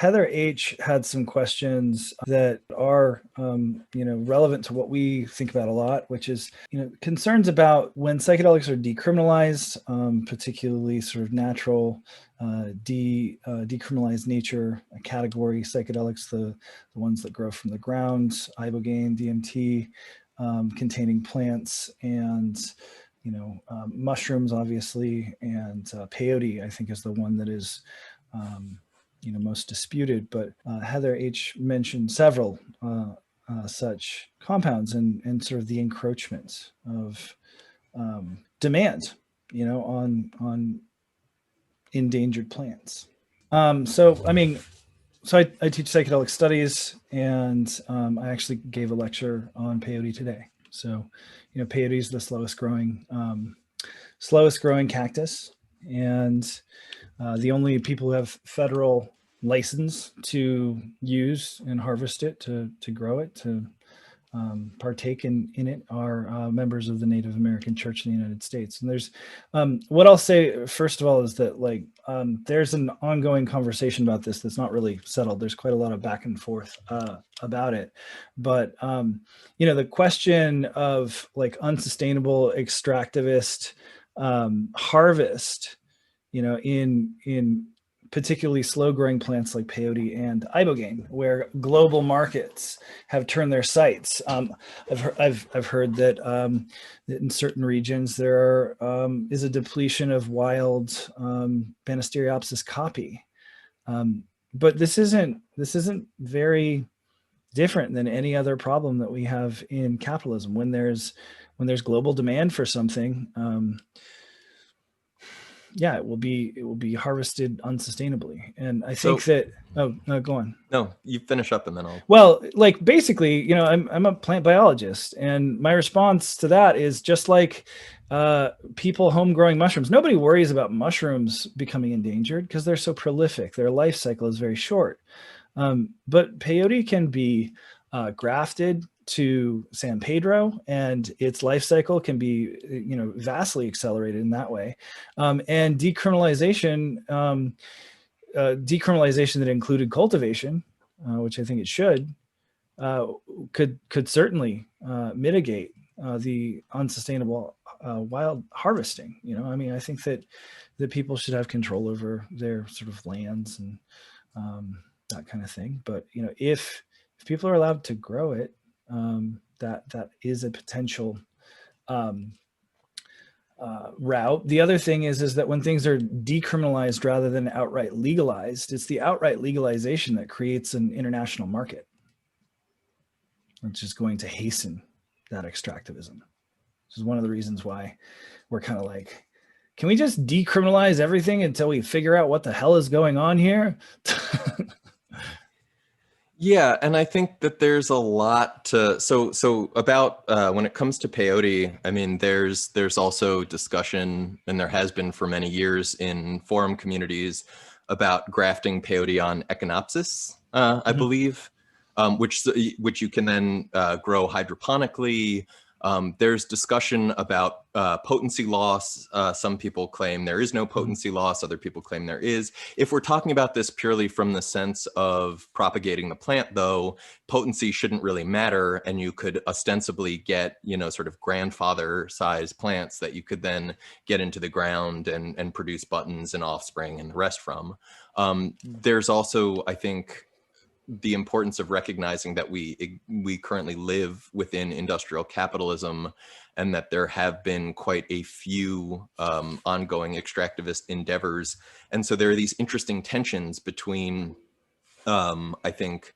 Heather H had some questions that are, relevant to what we think about a lot, which is, concerns about when psychedelics are decriminalized, particularly sort of natural, decriminalized nature category psychedelics, the ones that grow from the ground, ibogaine, DMT, containing plants, and mushrooms, obviously, and peyote, I think, is the one that is most disputed. But Heather H mentioned several such compounds and sort of the encroachments of demand, on endangered plants. So I teach psychedelic studies, and I actually gave a lecture on peyote today. So, peyote is the slowest growing cactus, and the only people who have federal license to use and harvest it, to grow it, to partake in it, are members of the Native American Church in the United States. And there's what I'll say first of all is that there's an ongoing conversation about this that's not really settled. There's quite a lot of back and forth about it, but the question of unsustainable extractivist harvest, in particularly slow growing plants like peyote and ibogaine, where global markets have turned their sights. I've heard that in certain regions there is a depletion of wild Banisteriopsis caapi. But this isn't very different than any other problem that we have in capitalism. When there's global demand for something, it will be harvested unsustainably. And I think oh, no, go on. No, you finish up and then I'll. Well, basically, I'm a plant biologist, and my response to that is just like people home growing mushrooms. Nobody worries about mushrooms becoming endangered because they're so prolific. Their life cycle is very short. But peyote can be grafted to San Pedro, and its life cycle can be, vastly accelerated in that way. And decriminalization that included cultivation, which I think it should, could certainly mitigate the unsustainable wild harvesting. I think that people should have control over their sort of lands and that kind of thing. But if people are allowed to grow it, that is a potential route. The other thing is that when things are decriminalized rather than outright legalized, it's the outright legalization that creates an international market, which is going to hasten that extractivism. This is one of the reasons why we're kind of like, can we just decriminalize everything until we figure out what the hell is going on here? Yeah, and I think that there's a lot to so about when it comes to peyote. I mean, there's also discussion, and there has been for many years in forum communities, about grafting peyote on Echinopsis, I believe, which you can then grow hydroponically. There's discussion about potency loss. Some people claim there is no potency loss. Other people claim there is. If we're talking about this purely from the sense of propagating the plant, though, potency shouldn't really matter. And you could ostensibly get, sort of grandfather size plants that you could then get into the ground and produce buttons and offspring and the rest from. There's also, I think, the importance of recognizing that we currently live within industrial capitalism, and that there have been quite a few ongoing extractivist endeavors. And so there are these interesting tensions between, I think,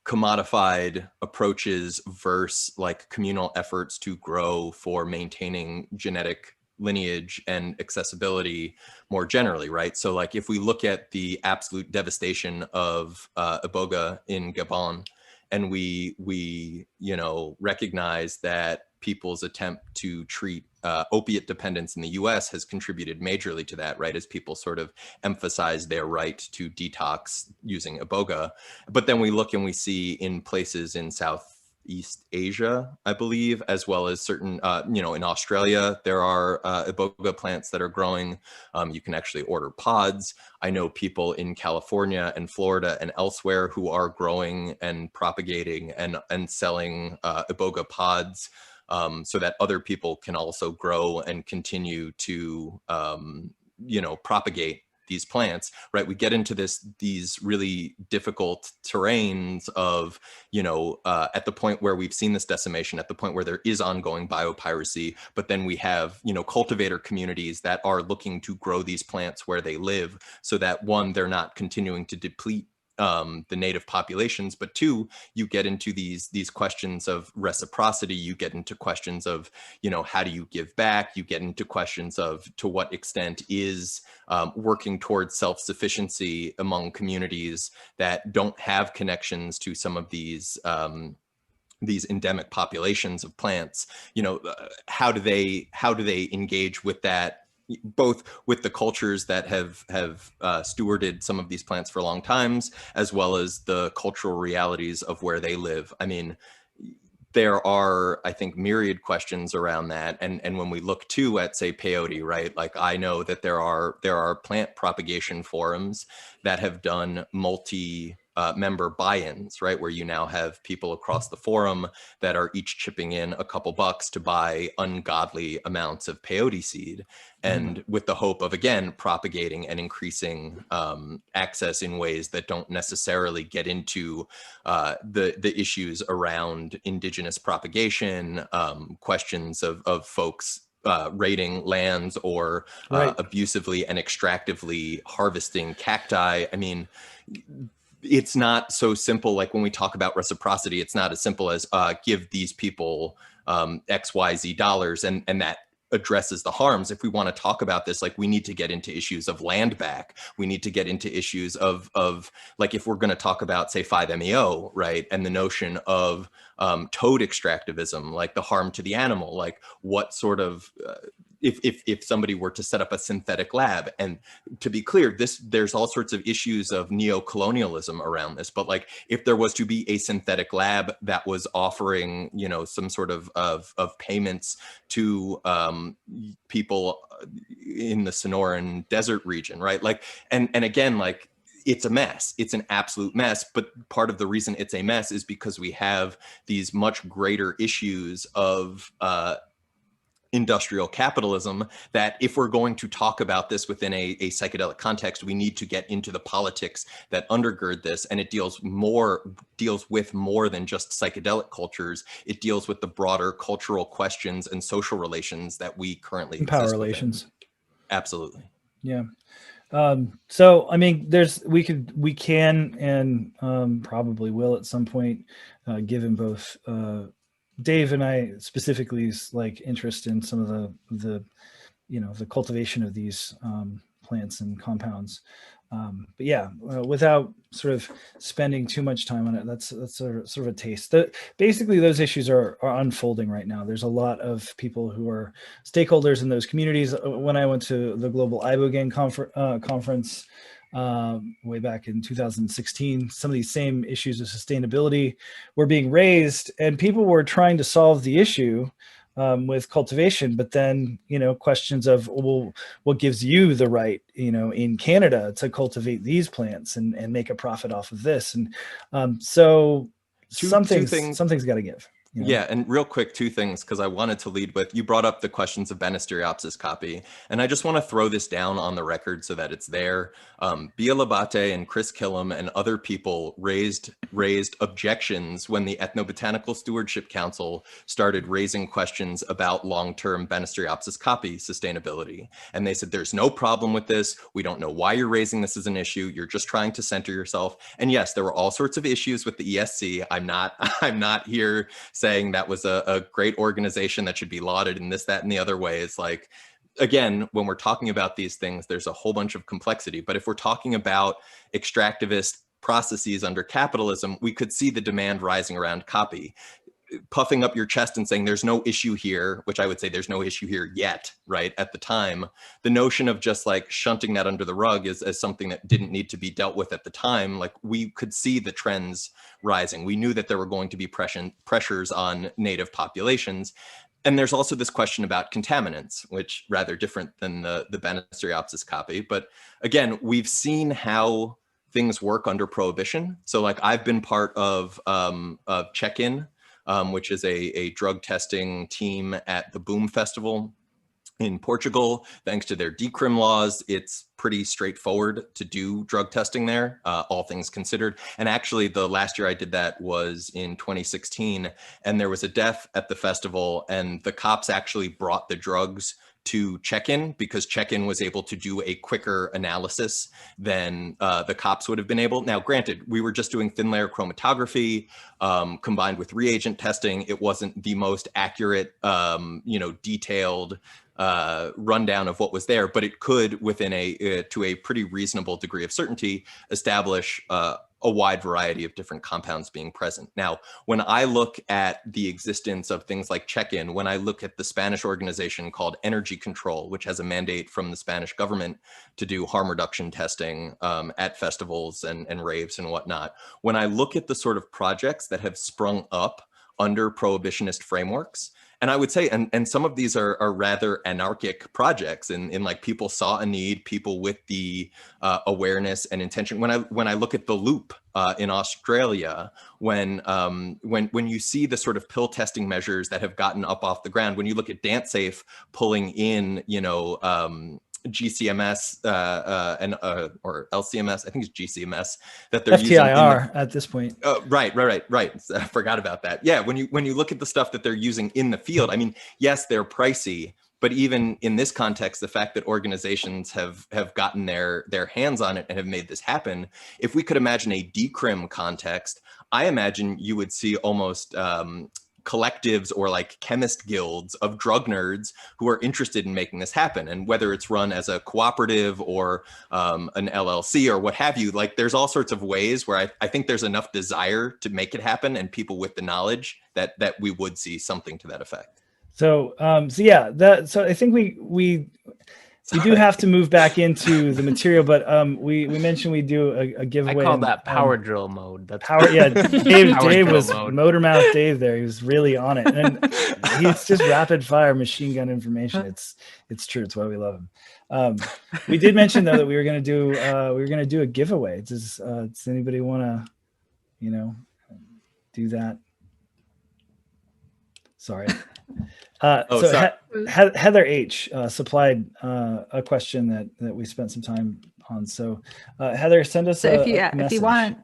commodified approaches versus communal efforts to grow for maintaining genetic lineage and accessibility more generally, right? So if we look at the absolute devastation of iboga in Gabon, and we recognize that people's attempt to treat opiate dependence in the US has contributed majorly to that, right? As people sort of emphasize their right to detox using iboga. But then we look and we see in places in Southeast Asia, I believe, as well as certain, you know, in Australia, there are iboga plants that are growing. You can actually order pods. I know people in California and Florida and elsewhere who are growing and propagating and selling iboga pods, so that other people can also grow and continue to, you know, propagate these plants, right? We get into these really difficult terrains of, you know, at the point where we've seen this decimation, at the point where there is ongoing biopiracy, but then we have, you know, cultivator communities that are looking to grow these plants where they live, so that one, they're not continuing to deplete the native populations, but two, you get into these questions of reciprocity. You get into questions of, you know, how do you give back? You get into questions of to what extent is working towards self-sufficiency among communities that don't have connections to some of these endemic populations of plants. You know, how do they engage with that, both with the cultures that have stewarded some of these plants for long times, as well as the cultural realities of where they live. I mean, there are, I think, myriad questions around that. And when we look too at, say, peyote, right? Like, I know that there are plant propagation forums that have done member buy-ins, right? Where you now have people across the forum that are each chipping in a couple bucks to buy ungodly amounts of peyote seed. And with the hope of, again, propagating and increasing access in ways that don't necessarily get into the issues around indigenous propagation, questions of folks raiding lands or abusively and extractively harvesting cacti. I mean, it's not so simple. Like, when we talk about reciprocity, it's not as simple as give these people XYZ dollars and that addresses the harms. If we want to talk about this, like, we need to get into issues of land back. We need to get into issues of like, if we're going to talk about, say, 5-MeO, right, and the notion of toad extractivism, like the harm to the animal, like what sort of if somebody were to set up a synthetic lab. And to be clear, there's all sorts of issues of neo-colonialism around this, but like, if there was to be a synthetic lab that was offering, you know, some sort of payments to people in the Sonoran Desert region, right? Like, and again, like, it's a mess. It's an absolute mess. But part of the reason it's a mess is because we have these much greater issues of industrial capitalism, that if we're going to talk about this within a psychedelic context, we need to get into the politics that undergird this. And it deals with more than just psychedelic cultures. It deals with the broader cultural questions and social relations that we currently and power exist relations. within. Absolutely. Yeah. So, I mean, we can and probably will at some point, given both Dave and I specifically's like interest in some of the you know, the cultivation of these plants and compounds. But yeah, without sort of spending too much time on it, that's sort of a taste. Basically, those issues are unfolding right now. There's a lot of people who are stakeholders in those communities. When I went to the Global Ibogaine conference way back in 2016, some of these same issues of sustainability were being raised, and people were trying to solve the issue with cultivation, but then, you know, questions of, well, what gives you the right, you know, in Canada to cultivate these plants and make a profit off of this? And so something's got to give. You know? Yeah, and real quick, two things, because I wanted to lead with, you brought up the questions of Banisteriopsis copy, and I just want to throw this down on the record so that it's there. Bia Labate and Chris Killam and other people raised objections when the Ethnobotanical Stewardship Council started raising questions about long-term Banisteriopsis copy sustainability. And they said, there's no problem with this. We don't know why you're raising this as an issue. You're just trying to center yourself. And yes, there were all sorts of issues with the ESC. I'm not here saying that was a great organization that should be lauded in this, that, and the other way. It's like, again, when we're talking about these things, there's a whole bunch of complexity. But if we're talking about extractivist processes under capitalism, we could see the demand rising around copy. puffing up your chest and saying there's no issue here, which I would say there's no issue here yet, right? At the time, the notion of just like shunting that under the rug as something that didn't need to be dealt with at the time, like we could see the trends rising. We knew that there were going to be pressures on native populations. And there's also this question about contaminants, which rather different than the Banisteriopsis copy. But again, we've seen how things work under prohibition. So like I've been part of Check-In, which is a drug testing team at the Boom Festival in Portugal. Thanks to their decrim laws, it's pretty straightforward to do drug testing there, all things considered. And actually the last year I did that was in 2016, and there was a death at the festival, and the cops actually brought the drugs to Check-In because Check-In was able to do a quicker analysis than the cops would have been able. Now, granted, we were just doing thin layer chromatography combined with reagent testing. It wasn't the most accurate, detailed rundown of what was there, but it could, within to a pretty reasonable degree of certainty, establish a wide variety of different compounds being present. Now, when I look at the existence of things like Check-In, when I look at the Spanish organization called Energy Control, which has a mandate from the Spanish government to do harm reduction testing at festivals and raves and whatnot, when I look at the sort of projects that have sprung up under prohibitionist frameworks, and I would say, and some of these are rather anarchic projects, in like people saw a need, people with the awareness and intention. When I look at the Loop in Australia, when you see the sort of pill testing measures that have gotten up off the ground, when you look at DanceSafe pulling in, GCMS or LCMS, I think it's GCMS that they're FTIR using at this point. Right. I forgot about that. Yeah, when you look at the stuff that they're using in the field, I mean, yes, they're pricey, but even in this context, the fact that organizations have gotten their hands on it and have made this happen, if we could imagine a decrim context, I imagine you would see almost collectives or like chemist guilds of drug nerds who are interested in making this happen. And whether it's run as a cooperative or an LLC or what have you, like there's all sorts of ways where I think there's enough desire to make it happen and people with the knowledge that we would see something to that effect. So I think we do have to move back into the material, but we mentioned we do a giveaway. I call that power drill mode. That's power. Yeah, Dave was mode. motor mouth Dave there. He was really on it, and he's just rapid fire machine gun information. It's true. It's why we love him. We did mention though that we were going to do a giveaway. Does anybody want to, do that? Sorry. Sorry. Heather H supplied a question that we spent some time on. So Heather, send us if you want,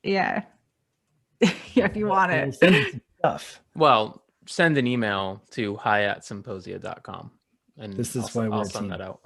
if you want it. Send stuff. Well, send an email to hi@symposia.com. And this is why I'll send that out.